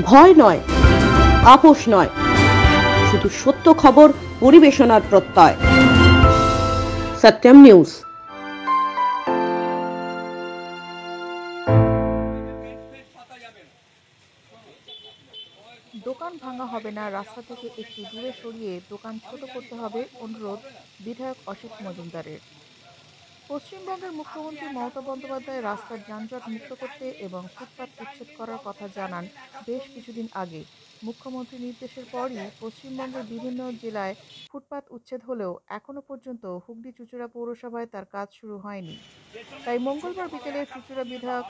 ভয় নয়, আপোষ নয়, শুধু সত্য খবর পরিবেশনার প্রত্যয়। সত্যম নিউজ। দোকান ভাঙা হবে না, রাস্তা থেকে একটু দূরে সরিয়ে দোকান ছোট করতে হবে, অনুরোধ বিধায়ক অসিত মজুমদারের। পশ্চিমবঙ্গের মুখ্যমন্ত্রী মমতা বন্দ্যোপাধ্যায় রাস্তার যানজট মুক্ত করতে এবং ফুটপাত উচ্ছেদ করার কথা জানান বেশ কিছুদিন আগে। মুখ্যমন্ত্রীর নির্দেশের পরই পশ্চিমবঙ্গের বিভিন্ন জেলায় ফুটপাত উচ্ছেদ হলেও এখনও পর্যন্ত হুগলি চুঁচুড়া পৌরসভায় তার কাজ শুরু হয়নি। তাই মঙ্গলবার বিকেলে চুঁচুড়া বিধায়ক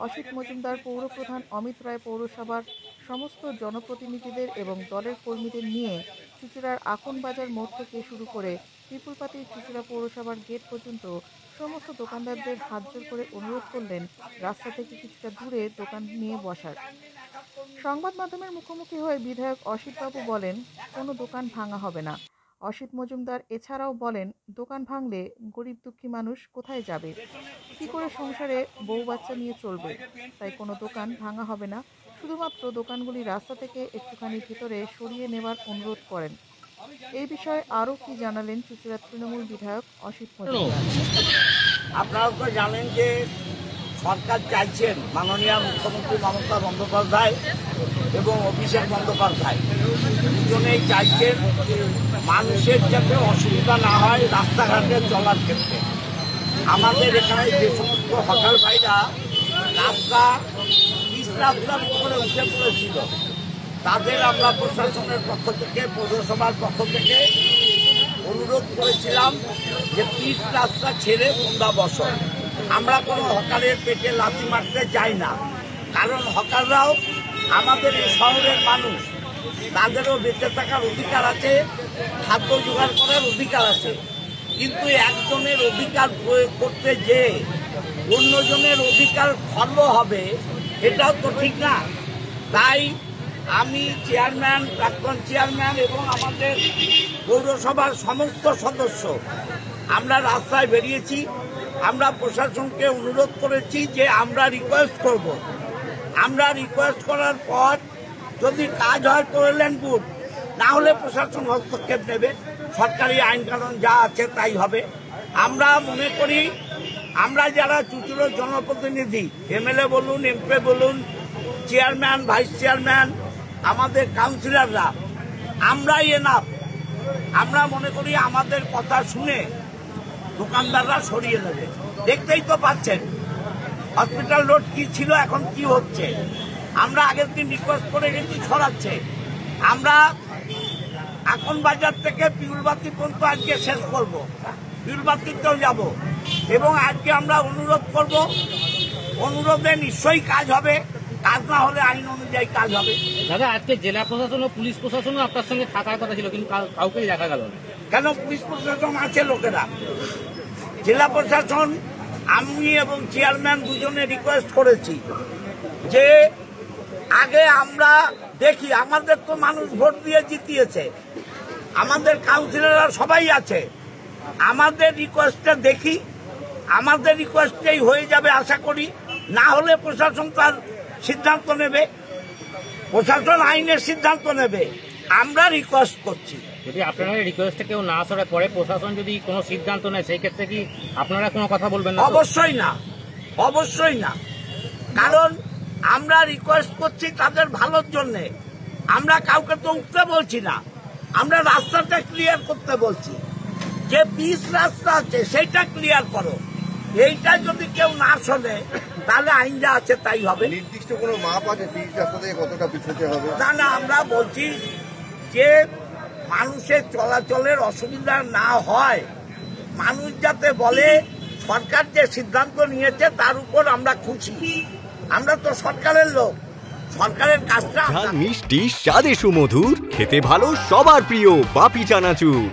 অসিত মজুমদার, পৌরপ্রধান অমিত রায়, পৌরসভার সমস্ত জনপ্রতিনিধিদের এবং দলের কর্মীদের নিয়ে চুঁচুড়ার আকনবাজার মোড় থেকে শুরু করে পিপুলপাতি চুঁচুড়া পৌরসভার গেট পর্যন্ত সমস্ত দোকানদারদের হাত জোর করে অনুরোধ করলেন রাস্তা থেকে কিছুটা দূরে দোকান নিয়ে বসার। সংবাদ মাধ্যমের মুখোমুখি হয়ে বিধায়ক অসিতবাবু বলেন, কোনো দোকান ভাঙা হবে না। অসিত মজুমদার এছাড়াও বলেন, দোকান ভাঙলে গরিব দুঃখী মানুষ কোথায় যাবে, কী করে সংসারে বউ বাচ্চা নিয়ে চলবে? তাই কোনো দোকান ভাঙা হবে না, শুধুমাত্র দোকানগুলি রাস্তা থেকে একটুখানি ভেতরে সরিয়ে নেবার অনুরোধ করেন। এই বিষয়ে আরও কি জানালেন চুঁচুড়া তৃণমূল বিধায়ক অসিত মজুমদার। আপনারা তো জানেন যে সরকার চাইছেন, মাননীয় মুখ্যমন্ত্রী মমতা বন্দ্যোপাধ্যায় এবং অভিষেক বন্দ্যোপাধ্যায় দুজনেই চাইছেন মানুষের যাতে অসুবিধা না হয় রাস্তাঘাটে চলার ক্ষেত্রে। আমাদের এখানে যে সমস্ত হকার ভাইরা রাস্তার উপরে উঠে পড়েছিল, তাদের আমরা প্রশাসনের পক্ষ থেকে, পৌরসভার পক্ষ থেকে অনুরোধ করেছিলাম যে পিচ রাস্তা ছেড়ে তোমরা বসো। আমরা কোনো হকারের পেটে লাথি মারতে চাই না, কারণ হকাররাও আমাদের এই শহরের মানুষ, তাদেরও বেঁচে থাকার অধিকার আছে, খাদ্য জোগাড় করার অধিকার আছে। কিন্তু একজনের অধিকার প্রয়োগ করতে যে অন্যজনের অধিকার খর্ব হবে, এটাও তো ঠিক না। তাই আমি চেয়ারম্যান, প্রাক্তন চেয়ারম্যান এবং আমাদের পৌরসভার সমস্ত সদস্য আমরা রাস্তায় বেরিয়েছি। আমরা প্রশাসনকে অনুরোধ করেছি যে আমরা রিকোয়েস্ট করব। আমরা রিকোয়েস্ট করার পর যদি কাজ হয় করলেন গুড, না হলে প্রশাসন হস্তক্ষেপ নেবে, সরকারি আইন কানুন যা আছে তাই হবে। আমরা মনে করি আমরা যারা চুঁচুড়ার জনপ্রতিনিধি, এমএলএ বলুন, এমপি বলুন, চেয়ারম্যান, ভাইস চেয়ারম্যান, আমাদের কাউন্সিলররা, আমরাই এনাফ। আমরা মনে করি আমাদের কথা শুনে দোকানদাররা সরিয়ে নেবে। দেখতেই তো পাচ্ছেন হসপিটাল রোড কি ছিল, এখন কি হচ্ছে। আমরা আগের দিন রিকোয়েস্ট করে গেছি, সরাচ্ছে। আমরা এখন বাজার থেকে পিউলবাতি পর্যন্ত আজকে শেষ করব, পিউলবাতিতেও যাব এবং আজকে আমরা অনুরোধ করব। অনুরোধে নিশ্চয়ই কাজ হবে, কাজ না হলে আইন অনুযায়ী কাজ হবে। দাদা, আজকে জেলা প্রশাসন ও পুলিশ প্রশাসনও আপনার সঙ্গে থাকার কথা ছিল, কিন্তু কাউকেই দেখা গেল না। কেন? পুলিশ প্রশাসন আছে লোকেরা। জেলা প্রশাসন, আমি এবং চেয়ারম্যান দুজনে রিকোয়েস্ট করেছি যে আগে আমরা দেখি, আমাদের তো মানুষ ভোট দিয়ে জিতিয়েছে, আমাদের কাউন্সিলররা সবাই আছে, আমাদের রিকোয়েস্টটা দেখি, আমাদের রিকোয়েস্টেই হয়ে যাবে আশা করি। না হলে প্রশাসন তার সিদ্ধান্ত নেবে, প্রশাসন আইনের সিদ্ধান্ত নেবে। আমরা রিকোয়েস্ট করছি, যদি আপনারা রিকোয়েস্টে কেউ না সরে, পরে প্রশাসন যদি কোনো সিদ্ধান্ত নেয়, সেই ক্ষেত্রে কি আপনারা কোনো কথা বলবেন না? অবশ্যই না, অবশ্যই না। কারণ আমরা রিকোয়েস্ট করছি তাদের ভালোর জন্য। আমরা কাউকে তো উঠতে বলছি না, আমরা রাস্তাটা ক্লিয়ার করতে বলছি। যে পিচ রাস্তা আছে সেইটা ক্লিয়ার করো। এইটা যদি কেউ না শোনে তাহলে আইন যা আছে তাই হবে। নির্দিষ্ট কোনো মাপ আছে পিচ রাস্তা থেকে কতটা পিছতে হবে? না না, আমরা বলছি যে মানুষের চলাচলের অসুবিধা না হয়, মানুষ যাতে বলে সরকার যে সিদ্ধান্ত নিয়েছে তার উপর আমরা খুশি। আমরা তো সরকারের লোক, সরকারের কাজটা। মিষ্টি স্বাদে সুমধুর, খেতে ভালো, সবার প্রিয় বাপি চানাচুর।